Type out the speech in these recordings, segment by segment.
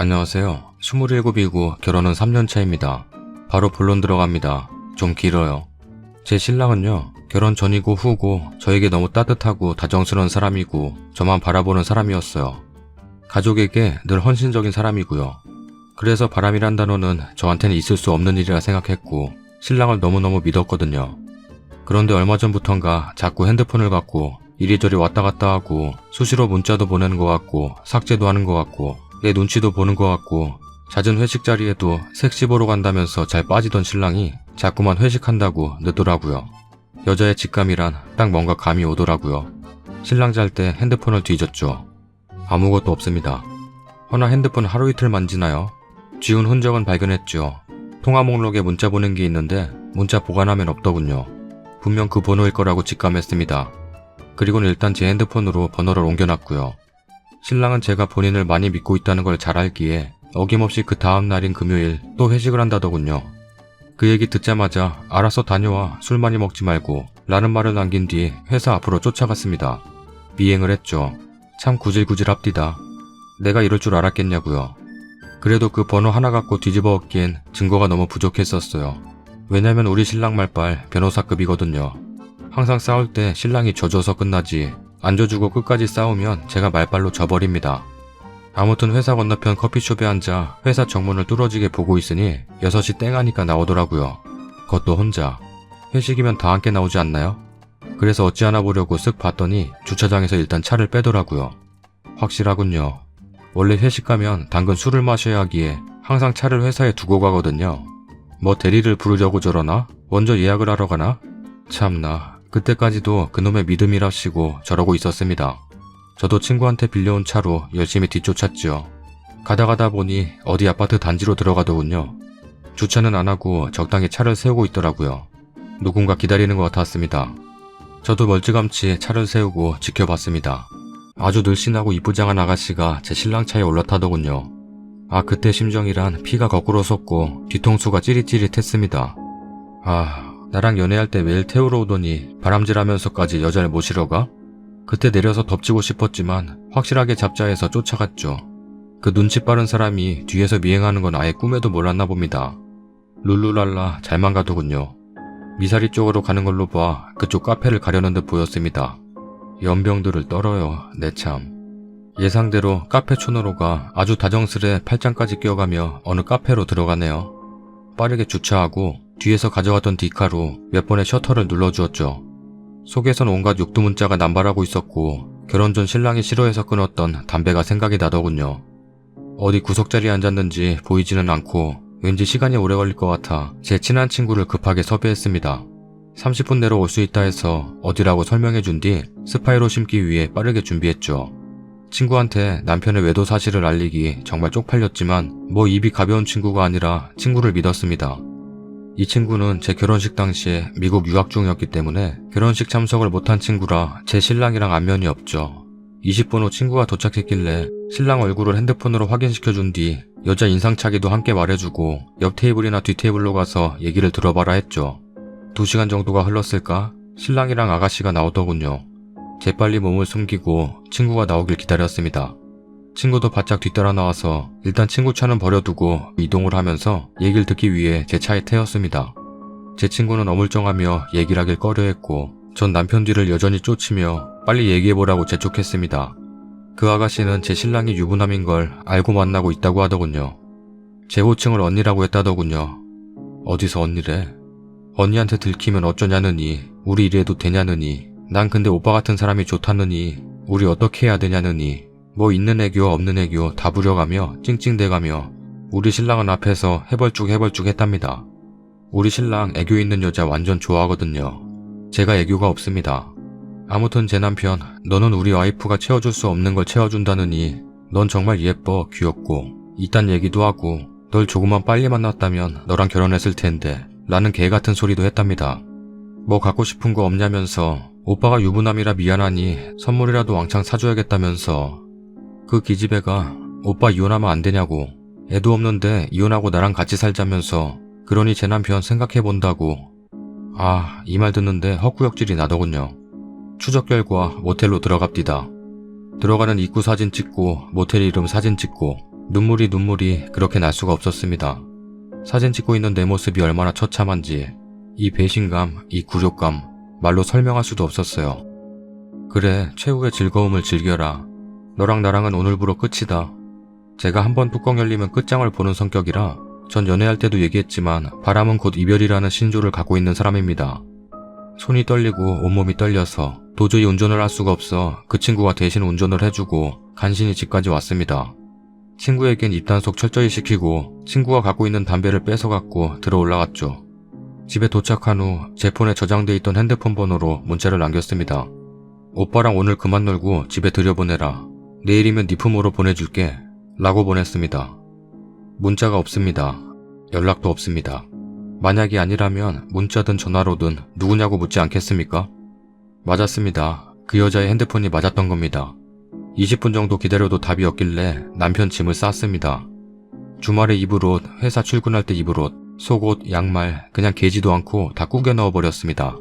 안녕하세요. 27이고 결혼은 3년차입니다. 바로 본론 들어갑니다. 좀 길어요. 제 신랑은요, 결혼 전이고 후고 저에게 너무 따뜻하고 다정스러운 사람이고 저만 바라보는 사람이었어요. 가족에게 늘 헌신적인 사람이고요. 그래서 바람이란 단어는 저한테는 있을 수 없는 일이라 생각했고 신랑을 너무너무 믿었거든요. 그런데 얼마 전부턴가 자꾸 핸드폰을 갖고 이리저리 왔다 갔다 하고 수시로 문자도 보내는 것 같고 삭제도 하는 것 같고 내 눈치도 보는 것 같고 잦은 회식 자리에도 섹시 보러 간다면서 잘 빠지던 신랑이 자꾸만 회식한다고 늦더라고요. 여자의 직감이란 딱 뭔가 감이 오더라고요. 신랑 잘 때 핸드폰을 뒤졌죠. 아무것도 없습니다. 허나 핸드폰 하루 이틀 만지나요? 지운 흔적은 발견했죠. 통화 목록에 문자 보낸 게 있는데 문자 보관하면 없더군요. 분명 그 번호일 거라고 직감했습니다. 그리고는 일단 제 핸드폰으로 번호를 옮겨놨고요. 신랑은 제가 본인을 많이 믿고 있다는 걸 잘 알기에 어김없이 그 다음 날인 금요일 또 회식을 한다더군요. 그 얘기 듣자마자 알아서 다녀와 술 많이 먹지 말고 라는 말을 남긴 뒤 회사 앞으로 쫓아갔습니다. 미행을 했죠. 참 구질구질합디다. 내가 이럴 줄 알았겠냐고요. 그래도 그 번호 하나 갖고 뒤집어 엎기엔 증거가 너무 부족했었어요. 왜냐면 우리 신랑 말빨 변호사급이거든요. 항상 싸울 때 신랑이 져줘서 끝나지 안 져주고 끝까지 싸우면 제가 말빨로 져버립니다. 아무튼 회사 건너편 커피숍에 앉아 회사 정문을 뚫어지게 보고 있으니 6시 땡하니까 나오더라고요. 그것도 혼자. 회식이면 다 함께 나오지 않나요? 그래서 어찌하나 보려고 쓱 봤더니 주차장에서 일단 차를 빼더라고요. 확실하군요. 원래 회식 가면 당근 술을 마셔야 하기에 항상 차를 회사에 두고 가거든요. 뭐 대리를 부르려고 저러나? 먼저 예약을 하러 가나? 참나, 그때까지도 그놈의 믿음이랍시고 저러고 있었습니다. 저도 친구한테 빌려온 차로 열심히 뒤쫓았죠. 가다 보니 어디 아파트 단지로 들어가더군요. 주차는 안 하고 적당히 차를 세우고 있더라고요. 누군가 기다리는 것 같았습니다. 저도 멀찌감치 차를 세우고 지켜봤습니다. 아주 늘씬하고 이쁘장한 아가씨가 제 신랑 차에 올라타더군요. 아, 그때 심정이란 피가 거꾸로 솟고 뒤통수가 찌릿찌릿했습니다. 나랑 연애할 때 매일 태우러 오더니 바람질하면서까지 여자를 모시러 가? 그때 내려서 덮치고 싶었지만 확실하게 잡자 해서 쫓아갔죠. 그 눈치 빠른 사람이 뒤에서 미행하는 건 아예 꿈에도 몰랐나 봅니다. 룰루랄라 잘만 가더군요. 미사리 쪽으로 가는 걸로 봐 그쪽 카페를 가려는 듯 보였습니다. 연병들을 떨어요. 내 참. 예상대로 카페 촌으로가 아주 다정스레 팔짱까지 끼워가며 어느 카페로 들어가네요. 빠르게 주차하고 뒤에서 가져갔던 디카로 몇 번의 셔터를 눌러주었죠. 속에선 온갖 육두문자가 남발하고 있었고 결혼 전 신랑이 싫어해서 끊었던 담배가 생각이 나더군요. 어디 구석자리에 앉았는지 보이지는 않고 왠지 시간이 오래 걸릴 것 같아 제 친한 친구를 급하게 섭외했습니다. 30분 내로 올 수 있다 해서 어디라고 설명해준 뒤 스파이로 심기 위해 빠르게 준비했죠. 친구한테 남편의 외도 사실을 알리기 정말 쪽팔렸지만 뭐 입이 가벼운 친구가 아니라 친구를 믿었습니다. 이 친구는 제 결혼식 당시에 미국 유학 중이었기 때문에 결혼식 참석을 못한 친구라 제 신랑이랑 안면이 없죠. 20분 후 친구가 도착했길래 신랑 얼굴을 핸드폰으로 확인시켜준 뒤 여자 인상차기도 함께 말해주고 옆 테이블이나 뒷 테이블로 가서 얘기를 들어봐라 했죠. 2시간 정도가 흘렀을까? 신랑이랑 아가씨가 나오더군요. 재빨리 몸을 숨기고 친구가 나오길 기다렸습니다. 친구도 바짝 뒤따라 나와서 일단 친구 차는 버려두고 이동을 하면서 얘기를 듣기 위해 제 차에 태웠습니다. 제 친구는 어물쩡하며 얘기를 하길 꺼려했고 전 남편 뒤를 여전히 쫓으며 빨리 얘기해보라고 재촉했습니다. 그 아가씨는 제 신랑이 유부남인 걸 알고 만나고 있다고 하더군요. 제 호칭을 언니라고 했다더군요. 어디서 언니래? 언니한테 들키면 어쩌냐느니, 우리 이래도 되냐느니, 난 근데 오빠 같은 사람이 좋다느니, 우리 어떻게 해야 되냐느니, 뭐 있는 애교 없는 애교 다 부려가며 찡찡대가며 우리 신랑은 앞에서 해벌쭉 했답니다. 우리 신랑 애교 있는 여자 완전 좋아하거든요. 제가 애교가 없습니다. 아무튼 제 남편, 너는 우리 와이프가 채워줄 수 없는 걸 채워준다느니 넌 정말 예뻐 귀엽고 이딴 얘기도 하고 널 조금만 빨리 만났다면 너랑 결혼했을 텐데 라는 개같은 소리도 했답니다. 뭐 갖고 싶은 거 없냐면서 오빠가 유부남이라 미안하니 선물이라도 왕창 사줘야겠다면서 그 기집애가 오빠 이혼하면 안 되냐고 애도 없는데 이혼하고 나랑 같이 살자면서 그러니 제 남편 생각해본다고. 이 말 듣는데 헛구역질이 나더군요. 추적 결과 모텔로 들어갑디다. 들어가는 입구 사진 찍고 모텔 이름 사진 찍고 눈물이 그렇게 날 수가 없었습니다. 사진 찍고 있는 내 모습이 얼마나 처참한지 이 배신감, 이 굴욕감 말로 설명할 수도 없었어요. 그래, 최후의 즐거움을 즐겨라. 너랑 나랑은 오늘부로 끝이다. 제가 한번 뚜껑 열리면 끝장을 보는 성격이라 전 연애할 때도 얘기했지만 바람은 곧 이별이라는 신조를 갖고 있는 사람입니다. 손이 떨리고 온몸이 떨려서 도저히 운전을 할 수가 없어 그 친구가 대신 운전을 해주고 간신히 집까지 왔습니다. 친구에겐 입단속 철저히 시키고 친구가 갖고 있는 담배를 뺏어갖고 들어 올라갔죠. 집에 도착한 후 제 폰에 저장돼 있던 핸드폰 번호로 문자를 남겼습니다. 오빠랑 오늘 그만 놀고 집에 들여보내라. 내일이면 네 품으로 보내줄게. 라고 보냈습니다. 문자가 없습니다. 연락도 없습니다. 만약이 아니라면 문자든 전화로든 누구냐고 묻지 않겠습니까? 맞았습니다. 그 여자의 핸드폰이 맞았던 겁니다. 20분 정도 기다려도 답이 없길래 남편 짐을 쌌습니다. 주말에 입을 옷, 회사 출근할 때 입을 옷, 속옷, 양말 그냥 개지도 않고 다 꾸겨 넣어버렸습니다.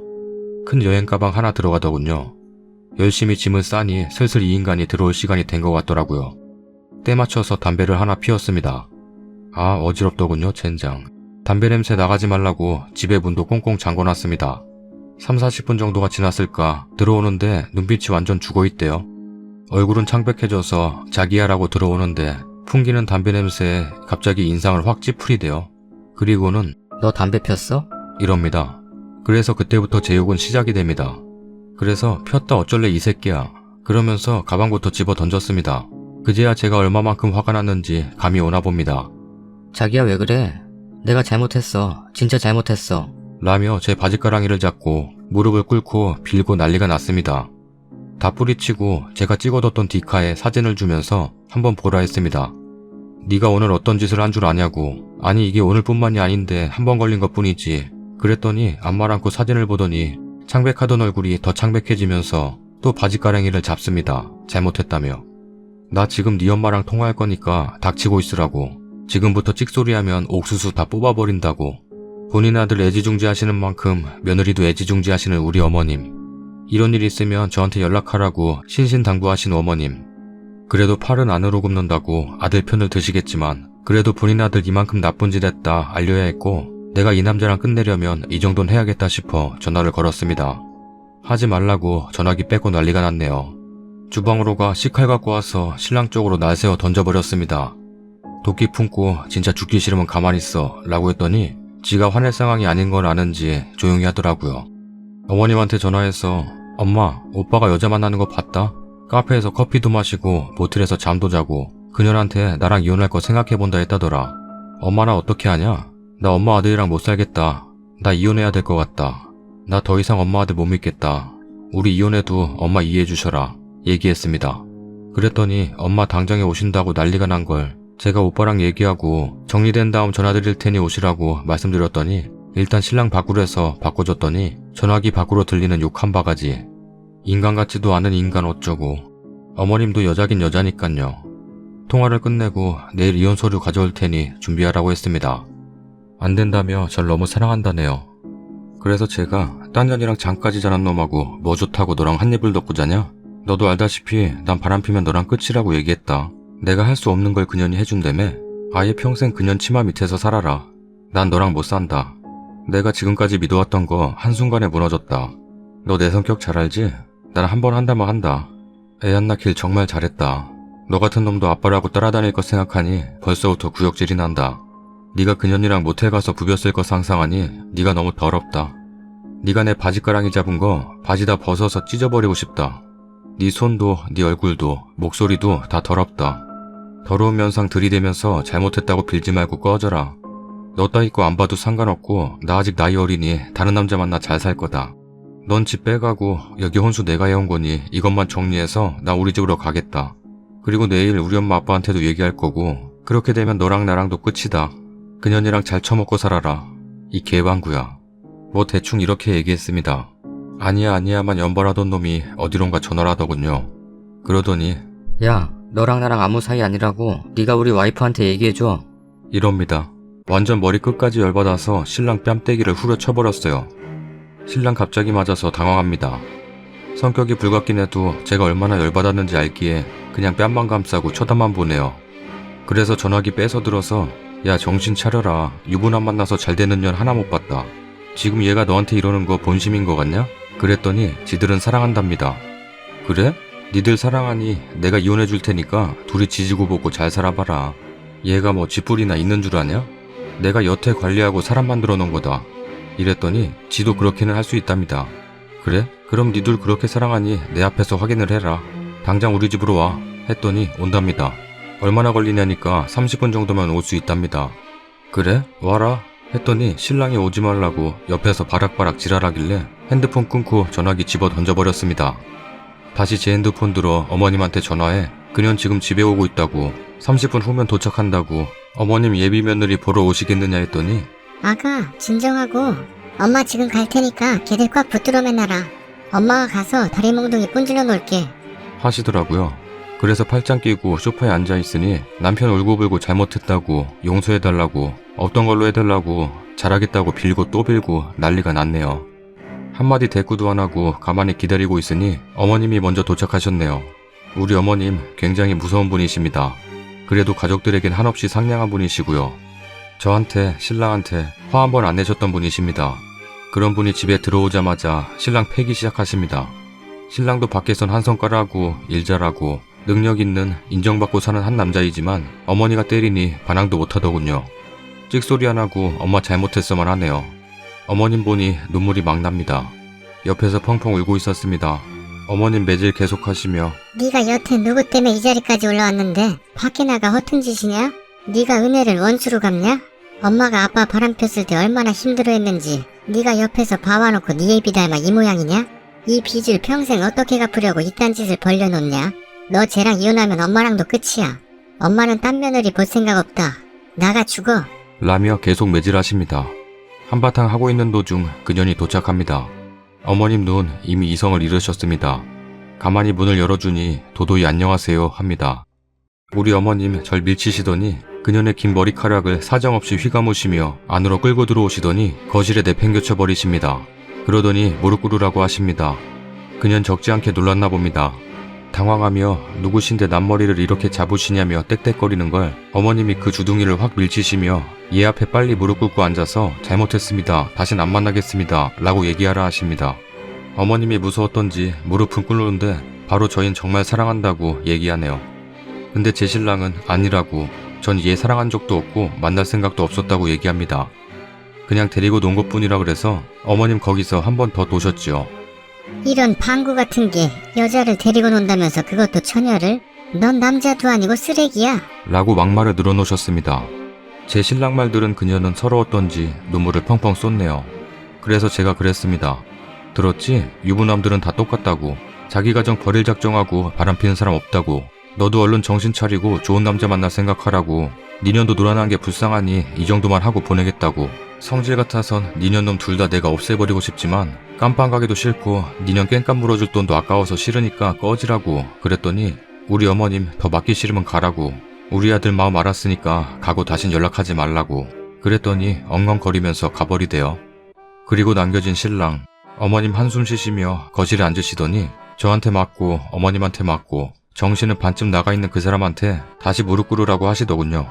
큰 여행 가방 하나 들어가더군요. 열심히 짐을 싸니 슬슬 이 인간이 들어올 시간이 된 것 같더라고요. 때 맞춰서 담배를 하나 피웠습니다. 아, 어지럽더군요, 젠장. 담배 냄새 나가지 말라고 집에 문도 꽁꽁 잠궈놨습니다. 30-40분 정도가 지났을까 들어오는데 눈빛이 완전 죽어있대요. 얼굴은 창백해져서 자기야라고 들어오는데 풍기는 담배 냄새에 갑자기 인상을 확 찌푸리대요. 그리고는 너 담배 폈어? 이럽니다. 그래서 그때부터 제 욕은 시작이 됩니다. 그래서 폈다 어쩔래 이 새끼야. 그러면서 가방부터 집어 던졌습니다. 그제야 제가 얼마만큼 화가 났는지 감이 오나 봅니다. 자기야 왜 그래? 내가 잘못했어. 진짜 잘못했어. 라며 제 바지가랑이를 잡고 무릎을 꿇고 빌고 난리가 났습니다. 다 뿌리치고 제가 찍어뒀던 디카에 사진을 주면서 한번 보라 했습니다. 네가 오늘 어떤 짓을 한 줄 아냐고. 아니 이게 오늘뿐만이 아닌데 한 번 걸린 것뿐이지. 그랬더니 앞말 않고 사진을 보더니 창백하던 얼굴이 더 창백해지면서 또 바지가랑이를 잡습니다. 잘못했다며. 나 지금 네 엄마랑 통화할 거니까 닥치고 있으라고. 지금부터 찍소리하면 옥수수 다 뽑아버린다고. 본인 아들 애지중지하시는 만큼 며느리도 애지중지하시는 우리 어머님. 이런 일 있으면 저한테 연락하라고 신신당부하신 어머님. 그래도 팔은 안으로 굽는다고 아들 편을 드시겠지만 그래도 본인 아들 이만큼 나쁜 짓 했다 알려야 했고 내가 이 남자랑 끝내려면 이 정도는 해야겠다 싶어 전화를 걸었습니다. 하지 말라고 전화기 빼고 난리가 났네요. 주방으로 가 식칼 갖고 와서 신랑 쪽으로 날 세워 던져버렸습니다. 도끼 품고 진짜 죽기 싫으면 가만히 있어 라고 했더니 지가 화낼 상황이 아닌 걸 아는지 조용히 하더라고요. 어머님한테 전화해서 엄마, 오빠가 여자 만나는 거 봤다? 카페에서 커피도 마시고 모텔에서 잠도 자고 그녀한테 나랑 이혼할 거 생각해본다 했다더라. 엄마나 어떻게 하냐? 나 엄마 아들이랑 못 살겠다. 나 이혼해야 될 것 같다. 나 더 이상 엄마 아들 못 믿겠다. 우리 이혼해도 엄마 이해해 주셔라. 얘기했습니다. 그랬더니 엄마 당장에 오신다고 난리가 난 걸 제가 오빠랑 얘기하고 정리된 다음 전화드릴 테니 오시라고 말씀드렸더니 일단 신랑 바꾸래서 바꿔줬더니 전화기 밖으로 들리는 욕 한 바가지. 인간 같지도 않은 인간 어쩌고. 어머님도 여자긴 여자니깐요. 통화를 끝내고 내일 이혼 서류 가져올 테니 준비하라고 했습니다. 안 된다며 절 너무 사랑한다네요. 그래서 제가 딴 년이랑 장까지 자란 놈하고 뭐 좋다고 너랑 한 입을 덮고 자냐? 너도 알다시피 난 바람피면 너랑 끝이라고 얘기했다. 내가 할 수 없는 걸 그년이 해준다며? 아예 평생 그년 치마 밑에서 살아라. 난 너랑 못 산다. 내가 지금까지 믿어왔던 거 한순간에 무너졌다. 너 내 성격 잘 알지? 난 한 번 한다면 한다. 애 안 낳길 정말 잘했다. 너 같은 놈도 아빠라고 따라다닐 거 생각하니 벌써부터 구역질이 난다. 네가 그년이랑 모텔 가서 부볐을 거 상상하니 네가 너무 더럽다. 네가 내 바지가랑이 잡은 거 바지 다 벗어서 찢어버리고 싶다. 네 손도 네 얼굴도 목소리도 다 더럽다. 더러운 면상 들이대면서 잘못했다고 빌지 말고 꺼져라. 너 따위 거 안 봐도 상관없고 나 아직 나이 어리니 다른 남자 만나 잘 살 거다. 넌 집 빼가고 여기 혼수 내가 해온 거니 이것만 정리해서 나 우리 집으로 가겠다. 그리고 내일 우리 엄마 아빠한테도 얘기할 거고 그렇게 되면 너랑 나랑도 끝이다. 그년이랑 잘 처먹고 살아라. 이 개방구야. 뭐 대충 이렇게 얘기했습니다. 아니야만 연발하던 놈이 어디론가 전화를 하더군요. 그러더니 야, 너랑 나랑 아무 사이 아니라고 네가 우리 와이프한테 얘기해줘. 이럽니다. 완전 머리 끝까지 열받아서 신랑 뺨때기를 후려쳐버렸어요. 신랑 갑자기 맞아서 당황합니다. 성격이 불같긴 해도 제가 얼마나 열받았는지 알기에 그냥 뺨만 감싸고 쳐다만 보네요. 그래서 전화기 뺏어 들어서 야 정신 차려라. 유부남 만나서 잘 되는 년 하나 못 봤다. 지금 얘가 너한테 이러는 거 본심인 거 같냐? 그랬더니 지들은 사랑한답니다. 그래? 니들 사랑하니 내가 이혼해 줄 테니까 둘이 지지고 볶고 잘 살아봐라. 얘가 뭐 쥐뿔이나 있는 줄 아냐? 내가 여태 관리하고 사람 만들어 놓은 거다. 이랬더니 지도 그렇게는 할 수 있답니다. 그래? 그럼 니들 그렇게 사랑하니 내 앞에서 확인을 해라. 당장 우리 집으로 와. 했더니 온답니다. 얼마나 걸리냐니까 30분 정도면 올 수 있답니다. 그래? 와라. 했더니 신랑이 오지 말라고 옆에서 바락바락 지랄하길래 핸드폰 끊고 전화기 집어 던져버렸습니다. 다시 제 핸드폰 들어 어머님한테 전화해 그년 지금 집에 오고 있다고 30분 후면 도착한다고 어머님 예비 며느리 보러 오시겠느냐 했더니 아가, 진정하고. 엄마 지금 갈 테니까 걔들 꽉 붙들어 매놔라. 엄마가 가서 다리 몽둥이 뿜질러 놓을게. 하시더라고요. 그래서 팔짱 끼고 소파에 앉아있으니 남편 울고불고 잘못했다고 용서해달라고 없던 걸로 해달라고 잘하겠다고 빌고 또 빌고 난리가 났네요. 한마디 대꾸도 안 하고 가만히 기다리고 있으니 어머님이 먼저 도착하셨네요. 우리 어머님 굉장히 무서운 분이십니다. 그래도 가족들에겐 한없이 상냥한 분이시고요. 저한테 신랑한테 화 한 번 안 내셨던 분이십니다. 그런 분이 집에 들어오자마자 신랑 패기 시작하십니다. 신랑도 밖에선 한 성깔하고 일 잘하고 능력 있는 인정받고 사는 한 남자이지만 어머니가 때리니 반항도 못하더군요. 찍소리 안 하고 엄마 잘못했어만 하네요. 어머님 보니 눈물이 막 납니다. 옆에서 펑펑 울고 있었습니다. 어머님 매질 계속하시며 네가 여태 누구 때문에 이 자리까지 올라왔는데 밖에 나가 허튼 짓이냐? 네가 은혜를 원수로 갚냐? 엄마가 아빠 바람 폈을 때 얼마나 힘들어했는지 네가 옆에서 봐와놓고 네 애비 닮아 이 모양이냐? 이 빚을 평생 어떻게 갚으려고 이딴 짓을 벌려놓냐? 너 쟤랑 이혼하면 엄마랑도 끝이야. 엄마는 딴 며느리 볼 생각 없다. 나가 죽어. 라며 계속 매질하십니다. 한바탕 하고 있는 도중 그년이 도착합니다. 어머님 눈 이미 이성을 잃으셨습니다. 가만히 문을 열어주니 도도히 안녕하세요 합니다. 우리 어머님 절 밀치시더니 그년의 긴 머리카락을 사정없이 휘감으시며 안으로 끌고 들어오시더니 거실에 내팽겨쳐 버리십니다. 그러더니 무릎 꿇으라고 하십니다. 그년 적지 않게 놀랐나 봅니다. 당황하며 누구신데 남머리를 이렇게 잡으시냐며 떽떽거리는 걸 어머님이 그 주둥이를 확 밀치시며 얘 앞에 빨리 무릎 꿇고 앉아서 잘못했습니다. 다신 안 만나겠습니다. 라고 얘기하라 하십니다. 어머님이 무서웠던지 무릎은 꿇는데 바로 저흰 정말 사랑한다고 얘기하네요. 근데 제 신랑은 아니라고 전 얘 사랑한 적도 없고 만날 생각도 없었다고 얘기합니다. 그냥 데리고 논 것뿐이라 그래서 어머님 거기서 한 번 더 노셨지요. 이런 방구 같은 게 여자를 데리고 논다면서 그것도 처녀를? 넌 남자도 아니고 쓰레기야. 라고 막말을 늘어놓으셨습니다. 제 신랑 말 들은 그녀는 서러웠던지 눈물을 펑펑 쏟네요. 그래서 제가 그랬습니다. 들었지? 유부남들은 다 똑같다고. 자기 가정 버릴 작정하고 바람피는 사람 없다고. 너도 얼른 정신 차리고 좋은 남자 만날 생각하라고. 니년도 노란한 게 불쌍하니 이 정도만 하고 보내겠다고. 성질 같아선 니년놈 둘 다 내가 없애버리고 싶지만 깜빵 가기도 싫고 니년 깽판 물어줄 돈도 아까워서 싫으니까 꺼지라고. 그랬더니 우리 어머님 더 맞기 싫으면 가라고. 우리 아들 마음 알았으니까 가고 다신 연락하지 말라고. 그랬더니 엉엉거리면서 가버리대요. 그리고 남겨진 신랑. 어머님 한숨 쉬시며 거실에 앉으시더니 저한테 맞고 어머님한테 맞고 정신은 반쯤 나가 있는 그 사람한테 다시 무릎 꿇으라고 하시더군요.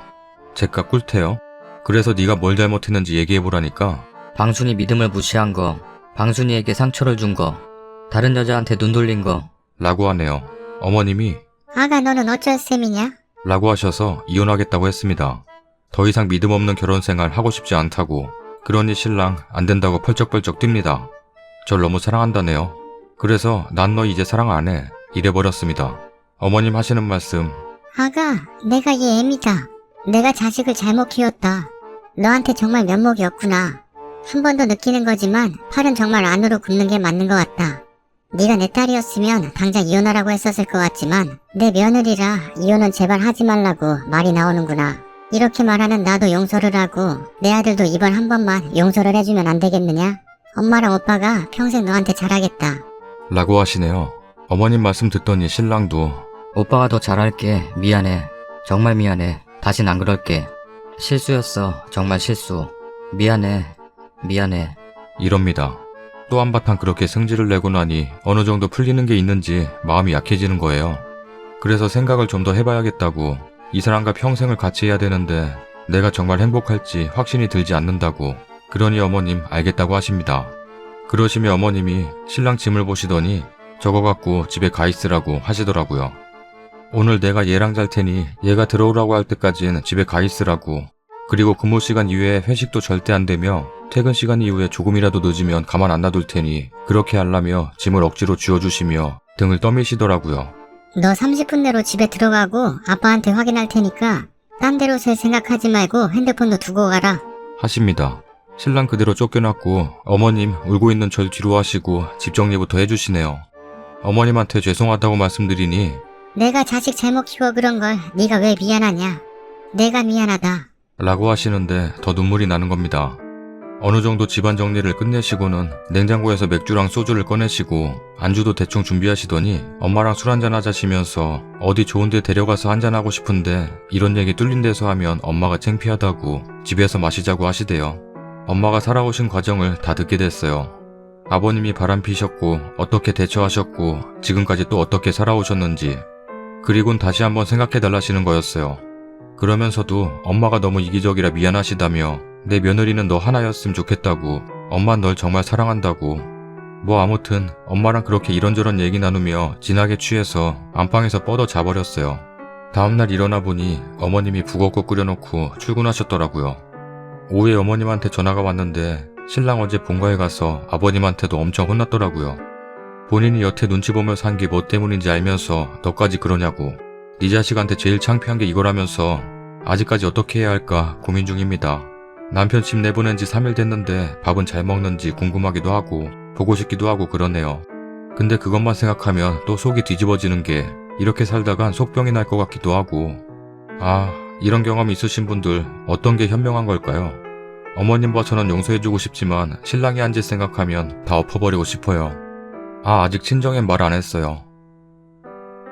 제가 꿀테요. 그래서 네가 뭘 잘못했는지 얘기해보라니까. 방순이 믿음을 무시한 거, 방순이에게 상처를 준 거, 다른 여자한테 눈 돌린 거. 라고 하네요. 어머님이 아가 너는 어쩔 셈이냐? 라고 하셔서 이혼하겠다고 했습니다. 더 이상 믿음 없는 결혼 생활 하고 싶지 않다고. 그러니 신랑 안 된다고 펄쩍펄쩍 뜁니다. 절 너무 사랑한다네요. 그래서 난 너 이제 사랑 안 해. 이래버렸습니다. 어머님 하시는 말씀. 아가, 내가 얘 애미다. 내가 자식을 잘못 키웠다. 너한테 정말 면목이 없구나. 한 번 더 느끼는 거지만 팔은 정말 안으로 굽는 게 맞는 것 같다. 네가 내 딸이었으면 당장 이혼하라고 했었을 것 같지만 내 며느리라 이혼은 제발 하지 말라고 말이 나오는구나. 이렇게 말하는 나도 용서를 하고 내 아들도 이번 한 번만 용서를 해주면 안 되겠느냐? 엄마랑 오빠가 평생 너한테 잘하겠다. 라고 하시네요. 어머님 말씀 듣더니 신랑도 오빠가 더 잘할게. 미안해. 정말 미안해. 다신 안 그럴게. 실수였어. 정말 실수. 미안해. 미안해. 이럽니다. 또 한바탕 그렇게 승질을 내고 나니 어느 정도 풀리는 게 있는지 마음이 약해지는 거예요. 그래서 생각을 좀 더 해봐야겠다고 이 사람과 평생을 같이 해야 되는데 내가 정말 행복할지 확신이 들지 않는다고. 그러니 어머님 알겠다고 하십니다. 그러시며 어머님이 신랑 짐을 보시더니 저거 갖고 집에 가 있으라고 하시더라고요. 오늘 내가 얘랑 잘 테니 얘가 들어오라고 할 때까진 집에 가 있으라고. 그리고 근무 시간 이외에 회식도 절대 안 되며 퇴근 시간 이후에 조금이라도 늦으면 가만 안 놔둘 테니 그렇게 하려며 짐을 억지로 쥐어주시며 등을 떠미시더라고요. 너 30분 내로 집에 들어가고 아빠한테 확인할 테니까 딴 데로 셀 생각하지 말고 핸드폰도 두고 가라. 하십니다. 신랑 그대로 쫓겨났고 어머님 울고 있는 절 뒤로 하시고 집 정리부터 해주시네요. 어머님한테 죄송하다고 말씀드리니 내가 자식 잘못 키워 그런 걸 네가 왜 미안하냐. 내가 미안하다. 라고 하시는데 더 눈물이 나는 겁니다. 어느 정도 집안 정리를 끝내시고는 냉장고에서 맥주랑 소주를 꺼내시고 안주도 대충 준비하시더니 엄마랑 술 한잔 하자시면서 어디 좋은 데 데려가서 한잔하고 싶은데 이런 얘기 뚫린 데서 하면 엄마가 창피하다고 집에서 마시자고 하시대요. 엄마가 살아오신 과정을 다 듣게 됐어요. 아버님이 바람피셨고 어떻게 대처하셨고 지금까지 또 어떻게 살아오셨는지. 그리곤 다시 한번 생각해달라시는 거였어요. 그러면서도 엄마가 너무 이기적이라 미안하시다며 내 며느리는 너 하나였으면 좋겠다고, 엄만 널 정말 사랑한다고. 뭐 아무튼 엄마랑 그렇게 이런저런 얘기 나누며 진하게 취해서 안방에서 뻗어 자버렸어요. 다음날 일어나 보니 어머님이 북엇국 끓여놓고 출근하셨더라고요. 오후에 어머님한테 전화가 왔는데 신랑 어제 본가에 가서 아버님한테도 엄청 혼났더라고요. 본인이 여태 눈치 보며 산 게 뭐 때문인지 알면서 너까지 그러냐고. 네 자식한테 제일 창피한 게 이거라면서 아직까지 어떻게 해야 할까 고민 중입니다. 남편 집 내보낸 지 3일 됐는데 밥은 잘 먹는지 궁금하기도 하고 보고 싶기도 하고 그러네요. 근데 그것만 생각하면 또 속이 뒤집어지는 게 이렇게 살다간 속병이 날 것 같기도 하고. 아, 이런 경험이 있으신 분들 어떤 게 현명한 걸까요? 어머님과 저는 용서해주고 싶지만 신랑이 한 짓 생각하면 다 엎어버리고 싶어요. 아, 아직 친정엔 말 안 했어요.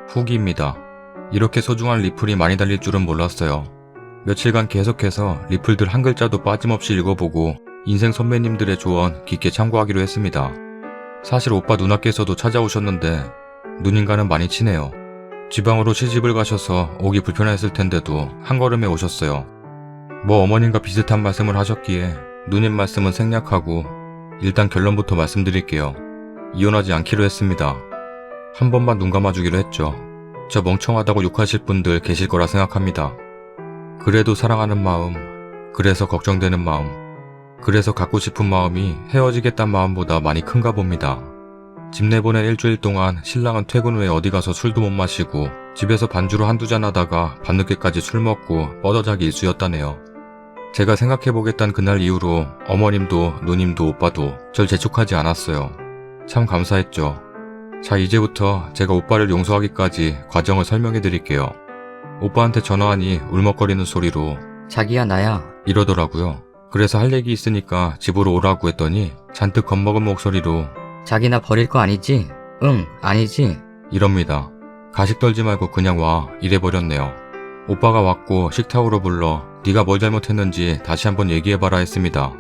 후기입니다. 이렇게 소중한 리플이 많이 달릴 줄은 몰랐어요. 며칠간 계속해서 리플들 한 글자도 빠짐없이 읽어보고 인생 선배님들의 조언 깊게 참고하기로 했습니다. 사실 오빠 누나께서도 찾아오셨는데 누님과는 많이 친해요. 지방으로 시집을 가셔서 오기 불편했을 텐데도 한 걸음에 오셨어요. 뭐 어머님과 비슷한 말씀을 하셨기에 누님 말씀은 생략하고 일단 결론부터 말씀드릴게요. 이혼하지 않기로 했습니다. 한 번만 눈 감아주기로 했죠. 저 멍청하다고 욕하실 분들 계실 거라 생각합니다. 그래도 사랑하는 마음, 그래서 걱정되는 마음, 그래서 갖고 싶은 마음이 헤어지겠다는 마음보다 많이 큰가 봅니다. 집 내보낸 일주일 동안 신랑은 퇴근 후에 어디 가서 술도 못 마시고 집에서 반주로 한두 잔 하다가 밤늦게까지 술 먹고 뻗어자기 일쑤였다네요. 제가 생각해보겠다는 그날 이후로 어머님도 누님도 오빠도 절 재촉하지 않았어요. 참 감사했죠. 자, 이제부터 제가 오빠를 용서하기까지 과정을 설명해드릴게요. 오빠한테 전화하니 울먹거리는 소리로 자기야 나야. 이러더라고요. 그래서 할 얘기 있으니까 집으로 오라고 했더니 잔뜩 겁먹은 목소리로 자기 나 버릴 거 아니지? 응, 아니지? 이럽니다. 가식 떨지 말고 그냥 와 이래버렸네요. 오빠가 왔고 식탁으로 불러 네가 뭘 잘못했는지 다시 한번 얘기해봐라 했습니다.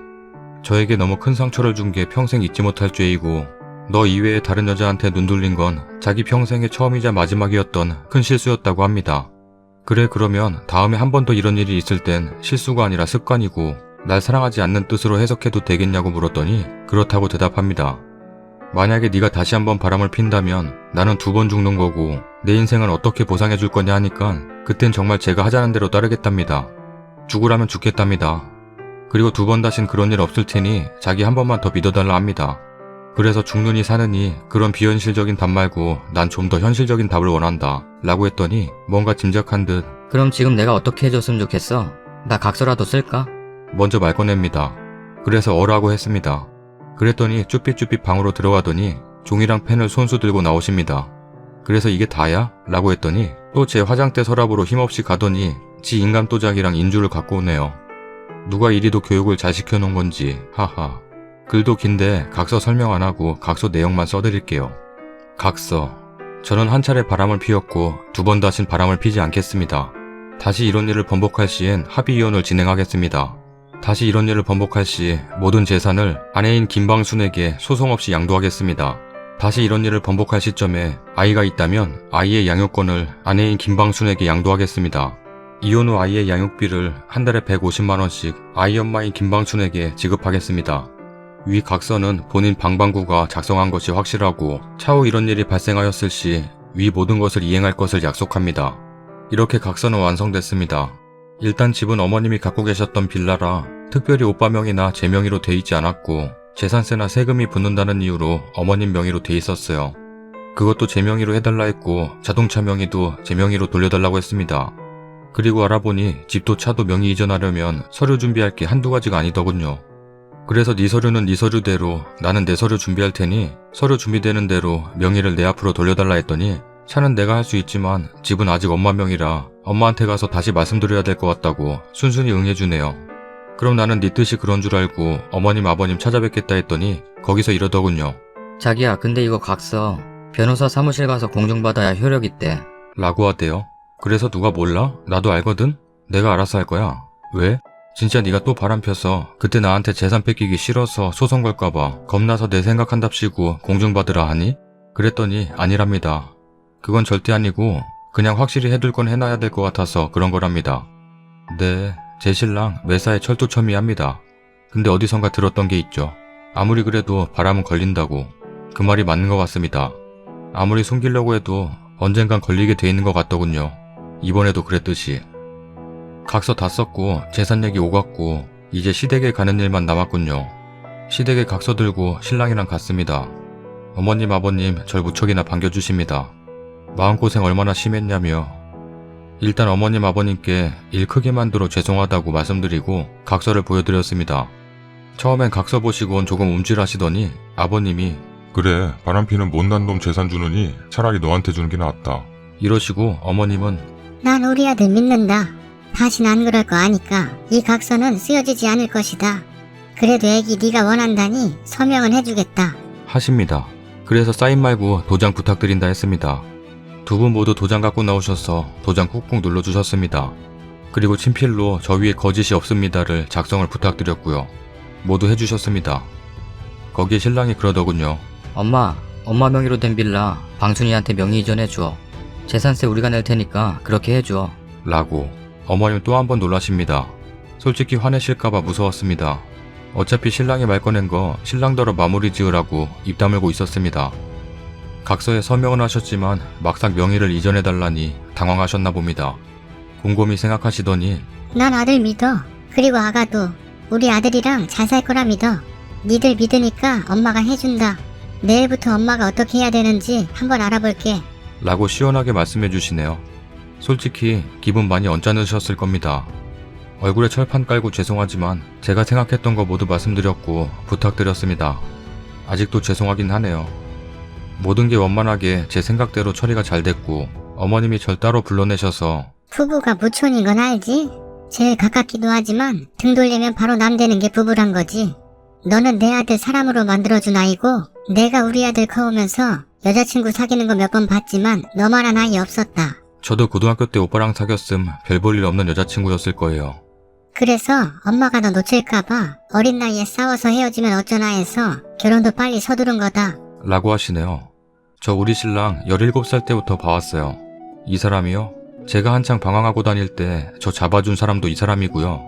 저에게 너무 큰 상처를 준 게 평생 잊지 못할 죄이고 너 이외에 다른 여자한테 눈 돌린 건 자기 평생의 처음이자 마지막이었던 큰 실수였다고 합니다. 그래, 그러면 다음에 한 번 더 이런 일이 있을 땐 실수가 아니라 습관이고 날 사랑하지 않는 뜻으로 해석해도 되겠냐고 물었더니 그렇다고 대답합니다. 만약에 네가 다시 한번 바람을 핀다면 나는 2번 죽는 거고 내 인생은 어떻게 보상해 줄 거냐 하니까 그땐 정말 제가 하자는 대로 따르겠답니다. 죽으라면 죽겠답니다. 그리고 2번 다신 그런 일 없을 테니 자기 한 번만 더 믿어달라 합니다. 그래서 죽느니 사느니 그런 비현실적인 답 말고 난 좀 더 현실적인 답을 원한다 라고 했더니 뭔가 짐작한 듯 그럼 지금 내가 어떻게 해줬으면 좋겠어? 나 각서라도 쓸까? 먼저 말 꺼냅니다. 그래서 어라고 했습니다. 그랬더니 쭈삣쭈삣 방으로 들어가더니 종이랑 펜을 손수 들고 나오십니다. 그래서 이게 다야? 라고 했더니 또 제 화장대 서랍으로 힘없이 가더니 지 인감도장이랑 인주를 갖고 오네요. 누가 이리도 교육을 잘 시켜놓은 건지 하하. 글도 긴데 각서 설명 안 하고 각서 내용만 써드릴게요. 각서. 저는 한 차례 바람을 피웠고 2번 다신 바람을 피지 않겠습니다. 다시 이런 일을 번복할 시엔 합의이혼을 진행하겠습니다. 다시 이런 일을 번복할 시 모든 재산을 아내인 김방순에게 소송 없이 양도하겠습니다. 다시 이런 일을 번복할 시점에 아이가 있다면 아이의 양육권을 아내인 김방순에게 양도하겠습니다. 이혼 후 아이의 양육비를 한 달에 150만원씩 아이 엄마인 김방춘에게 지급하겠습니다. 위 각서는 본인 방방구가 작성한 것이 확실하고 차후 이런 일이 발생하였을 시 위 모든 것을 이행할 것을 약속합니다. 이렇게 각서는 완성됐습니다. 일단 집은 어머님이 갖고 계셨던 빌라라 특별히 오빠 명의나 제 명의로 돼 있지 않았고 재산세나 세금이 붙는다는 이유로 어머님 명의로 돼 있었어요. 그것도 제 명의로 해달라 했고 자동차 명의도 제 명의로 돌려달라고 했습니다. 그리고 알아보니 집도 차도 명의 이전하려면 서류 준비할 게 한두 가지가 아니더군요. 그래서 네 서류는 네 서류대로 나는 내 서류 준비할 테니 서류 준비되는 대로 명의를 내 앞으로 돌려달라 했더니 차는 내가 할 수 있지만 집은 아직 엄마 명의라 엄마한테 가서 다시 말씀드려야 될 것 같다고 순순히 응해주네요. 그럼 나는 네 뜻이 그런 줄 알고 어머님 아버님 찾아뵙겠다 했더니 거기서 이러더군요. 자기야, 근데 이거 각서 변호사 사무실 가서 공증받아야 효력 있대. 라고 하대요. 그래서 누가 몰라? 나도 알거든? 내가 알아서 할 거야. 왜? 진짜 네가 또 바람 펴서 그때 나한테 재산 뺏기기 싫어서 소송 걸까봐 겁나서 내 생각한답시고 공증받으라 하니? 그랬더니 아니랍니다. 그건 절대 아니고 그냥 확실히 해둘 건 해놔야 될 것 같아서 그런 거랍니다. 네, 제 신랑 매사에 철두철미합니다. 근데 어디선가 들었던 게 있죠. 아무리 그래도 바람은 걸린다고. 그 말이 맞는 것 같습니다. 아무리 숨기려고 해도 언젠간 걸리게 돼 있는 것 같더군요. 이번에도 그랬듯이. 각서 다 썼고 재산 얘기 오갔고 이제 시댁에 가는 일만 남았군요. 시댁에 각서 들고 신랑이랑 갔습니다. 어머님 아버님 절 무척이나 반겨주십니다. 마음고생 얼마나 심했냐며 일단 어머님 아버님께 일 크게 만들어 죄송하다고 말씀드리고 각서를 보여드렸습니다. 처음엔 각서 보시곤 조금 움찔하시더니 아버님이 그래, 바람피는 못난 놈 재산 주느니 차라리 너한테 주는 게 낫다. 이러시고 어머님은 난 우리 아들 믿는다. 다신 안 그럴 거 아니까 이 각서는 쓰여지지 않을 것이다. 그래도 애기 네가 원한다니 서명은 해주겠다. 하십니다. 그래서 사인 말고 도장 부탁드린다 했습니다. 두 분 모두 도장 갖고 나오셔서 도장 꾹꾹 눌러주셨습니다. 그리고 친필로 저 위에 거짓이 없습니다를 작성을 부탁드렸고요. 모두 해주셨습니다. 거기에 신랑이 그러더군요. 엄마 명의로 된 빌라 방순이한테 명의 이전해줘. 재산세 우리가 낼 테니까 그렇게 해줘. 라고. 어머님 또 한 번 놀라십니다. 솔직히 화내실까봐 무서웠습니다. 어차피 신랑이 말 꺼낸 거 신랑더러 마무리 지으라고 입 다물고 있었습니다. 각서에 서명은 하셨지만 막상 명의를 이전해달라니 당황하셨나 봅니다. 곰곰이 생각하시더니 난 아들 믿어. 그리고 아가도 우리 아들이랑 잘 살 거라 믿어. 니들 믿으니까 엄마가 해준다. 내일부터 엄마가 어떻게 해야 되는지 한번 알아볼게. 라고 시원하게 말씀해 주시네요. 솔직히 기분 많이 언짢으셨을 겁니다. 얼굴에 철판 깔고 죄송하지만 제가 생각했던 거 모두 말씀드렸고 부탁드렸습니다. 아직도 죄송하긴 하네요. 모든 게 원만하게 제 생각대로 처리가 잘 됐고 어머님이 절 따로 불러내셔서 부부가 무촌인 건 알지? 제일 가깝기도 하지만 등 돌리면 바로 남 되는 게 부부란 거지. 너는 내 아들 사람으로 만들어준 아이고 내가 우리 아들 커오면서 여자친구 사귀는 거 몇 번 봤지만 너만한 아이 없었다. 저도 고등학교 때 오빠랑 사귀었음 별 볼 일 없는 여자친구였을 거예요. 그래서 엄마가 너 놓칠까봐 어린 나이에 싸워서 헤어지면 어쩌나 해서 결혼도 빨리 서두른 거다. 라고 하시네요. 저 우리 신랑 17살 때부터 봐왔어요. 이 사람이요? 제가 한창 방황하고 다닐 때 저 잡아준 사람도 이 사람이고요.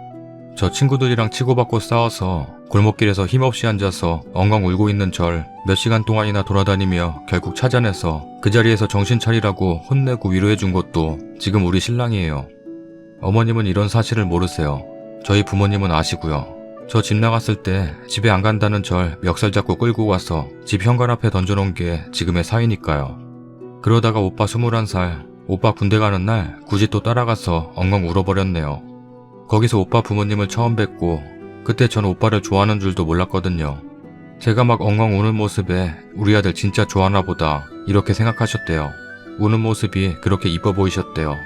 저 친구들이랑 치고받고 싸워서 골목길에서 힘없이 앉아서 엉엉 울고 있는 절 몇 시간 동안이나 돌아다니며 결국 찾아내서 그 자리에서 정신 차리라고 혼내고 위로해준 것도 지금 우리 신랑이에요. 어머님은 이런 사실을 모르세요. 저희 부모님은 아시고요. 저 집 나갔을 때 집에 안 간다는 절 멱살 잡고 끌고 와서 집 현관 앞에 던져놓은 게 지금의 사위니까요. 그러다가 오빠 21살, 오빠 군대 가는 날 굳이 또 따라가서 엉엉 울어버렸네요. 거기서 오빠 부모님을 처음 뵙고 그때 전 오빠를 좋아하는 줄도 몰랐거든요. 제가 막 엉엉 우는 모습에 우리 아들 진짜 좋아하나 보다 이렇게 생각하셨대요. 우는 모습이 그렇게 이뻐 보이셨대요.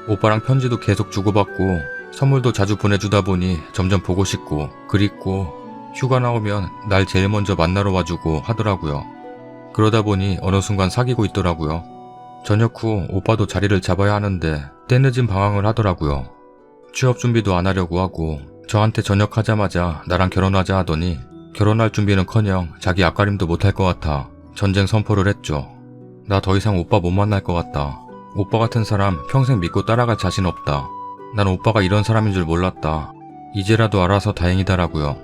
오빠랑 편지도 계속 주고받고 선물도 자주 보내주다 보니 점점 보고 싶고 그립고 휴가 나오면 날 제일 먼저 만나러 와주고 하더라고요. 그러다 보니 어느 순간 사귀고 있더라고요. 저녁 후 오빠도 자리를 잡아야 하는데 때늦은 방황을 하더라고요. 취업 준비도 안 하려고 하고 저한테 전역하자마자 나랑 결혼하자 하더니 결혼할 준비는커녕 자기 앞가림도 못할 것 같아 전쟁 선포를 했죠. 나 더 이상 오빠 못 만날 것 같다. 오빠 같은 사람 평생 믿고 따라갈 자신 없다. 난 오빠가 이런 사람인 줄 몰랐다. 이제라도 알아서 다행이다라고요.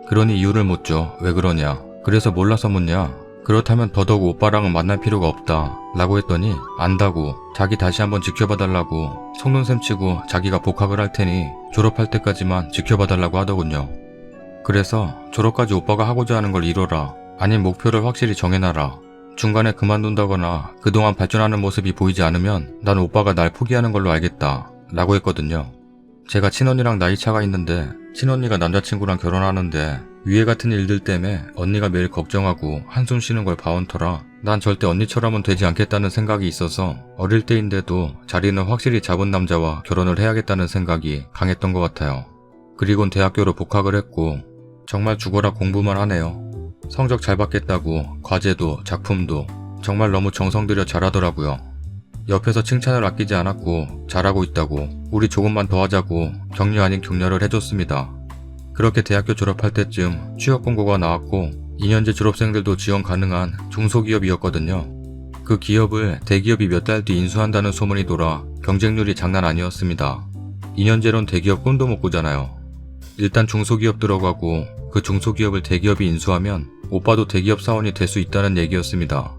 그러니 이유를 묻죠. 왜 그러냐. 그래서 몰라서 묻냐. 그렇다면 더더욱 오빠랑은 만날 필요가 없다 라고 했더니 안다고 자기 다시 한번 지켜봐달라고 속눈샘 치고 자기가 복학을 할 테니 졸업할 때까지만 지켜봐달라고 하더군요. 그래서 졸업까지 오빠가 하고자 하는 걸 이뤄라. 아닌 목표를 확실히 정해놔라. 중간에 그만둔다거나 그동안 발전하는 모습이 보이지 않으면 난 오빠가 날 포기하는 걸로 알겠다 라고 했거든요. 제가 친언니랑 나이 차가 있는데 친언니가 남자친구랑 결혼하는데 위에 같은 일들 때문에 언니가 매일 걱정하고 한숨 쉬는 걸 봐온 터라 난 절대 언니처럼은 되지 않겠다는 생각이 있어서 어릴 때인데도 자리는 확실히 잡은 남자와 결혼을 해야겠다는 생각이 강했던 것 같아요. 그리곤 대학교로 복학을 했고 정말 죽어라 공부만 하네요. 성적 잘 받겠다고 과제도 작품도 정말 너무 정성 들여 잘하더라고요. 옆에서 칭찬을 아끼지 않았고 잘하고 있다고 우리 조금만 더 하자고 격려 아닌 격려를 해줬습니다. 그렇게 대학교 졸업할 때쯤 취업 공고가 나왔고 2년제 졸업생들도 지원 가능한 중소기업이었거든요. 그 기업을 대기업이 몇 달 뒤 인수한다는 소문이 돌아 경쟁률이 장난 아니었습니다. 2년제론 대기업 꿈도 못 꾸잖아요. 일단 중소기업 들어가고 그 중소기업을 대기업이 인수하면 오빠도 대기업 사원이 될 수 있다는 얘기였습니다.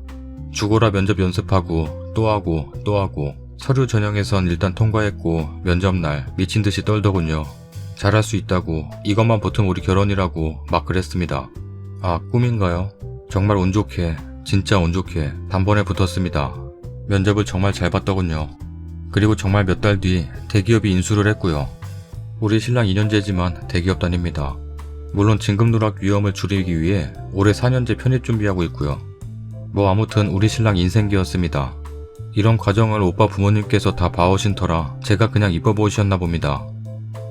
죽어라 면접 연습하고 또 하고 또 하고 서류 전형에선 일단 통과했고 면접날 미친듯이 떨더군요. 잘할 수 있다고 이것만 버튼 우리 결혼이라고 막 그랬습니다. 아 꿈인가요? 정말 운 좋게 진짜 운 좋게 단번에 붙었습니다. 면접을 정말 잘 봤더군요. 그리고 정말 몇 달 뒤 대기업이 인수를 했고요. 우리 신랑 2년제지만 대기업 다닙니다. 물론 진급 누락 위험을 줄이기 위해 올해 4년제 편입 준비하고 있고요. 뭐 아무튼 우리 신랑 인생기였습니다. 이런 과정을 오빠 부모님께서 다 봐오신 터라 제가 그냥 이뻐 보이셨나 봅니다.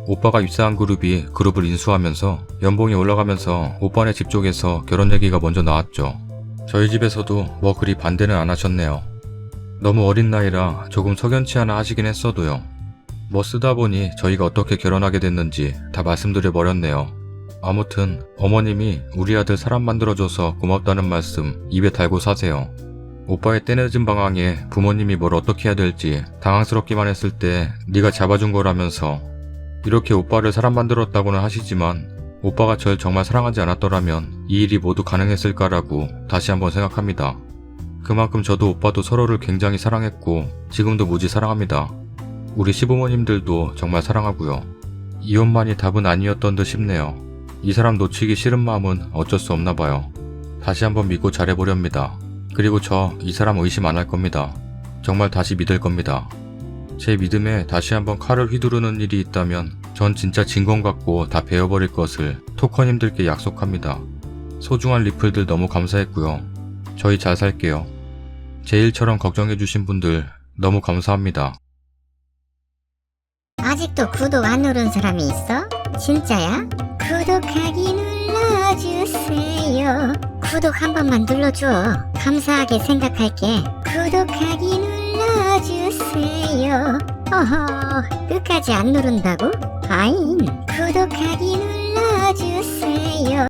오빠가 입사한 그룹이 그룹을 인수하면서 연봉이 올라가면서 오빠네 집 쪽에서 결혼 얘기가 먼저 나왔죠. 저희 집에서도 뭐 그리 반대는 안 하셨네요. 너무 어린 나이라 조금 석연치 않아 하시긴 했어도요. 뭐 쓰다 보니 저희가 어떻게 결혼하게 됐는지 다 말씀드려 버렸네요. 아무튼 어머님이 우리 아들 사람 만들어줘서 고맙다는 말씀 입에 달고 사세요. 오빠의 때늦은 방황에 부모님이 뭘 어떻게 해야 될지 당황스럽기만 했을 때 네가 잡아준 거라면서 이렇게 오빠를 사람 만들었다고는 하시지만 오빠가 절 정말 사랑하지 않았더라면 이 일이 모두 가능했을까라고 다시 한번 생각합니다. 그만큼 저도 오빠도 서로를 굉장히 사랑했고 지금도 무지 사랑합니다. 우리 시부모님들도 정말 사랑하고요. 이혼만이 답은 아니었던 듯 싶네요. 이 사람 놓치기 싫은 마음은 어쩔 수 없나 봐요. 다시 한번 믿고 잘해보렵니다. 그리고 저 이 사람 의심 안 할 겁니다. 정말 다시 믿을 겁니다. 제 믿음에 다시 한번 칼을 휘두르는 일이 있다면 전 진짜 진건 같고 다 베어버릴 것을 토커님들께 약속합니다. 소중한 리플들 너무 감사했고요. 저희 잘 살게요. 제 일처럼 걱정해주신 분들 너무 감사합니다. 아직도 구독 안 누른 사람이 있어? 진짜야? 구독하기 눌러주세요. 구독 한 번만 눌러줘. 감사하게 생각할게. 구독하기 눌러주세요. 어허, 끝까지 안 누른다고? 아인, 구독하기 눌러주세요.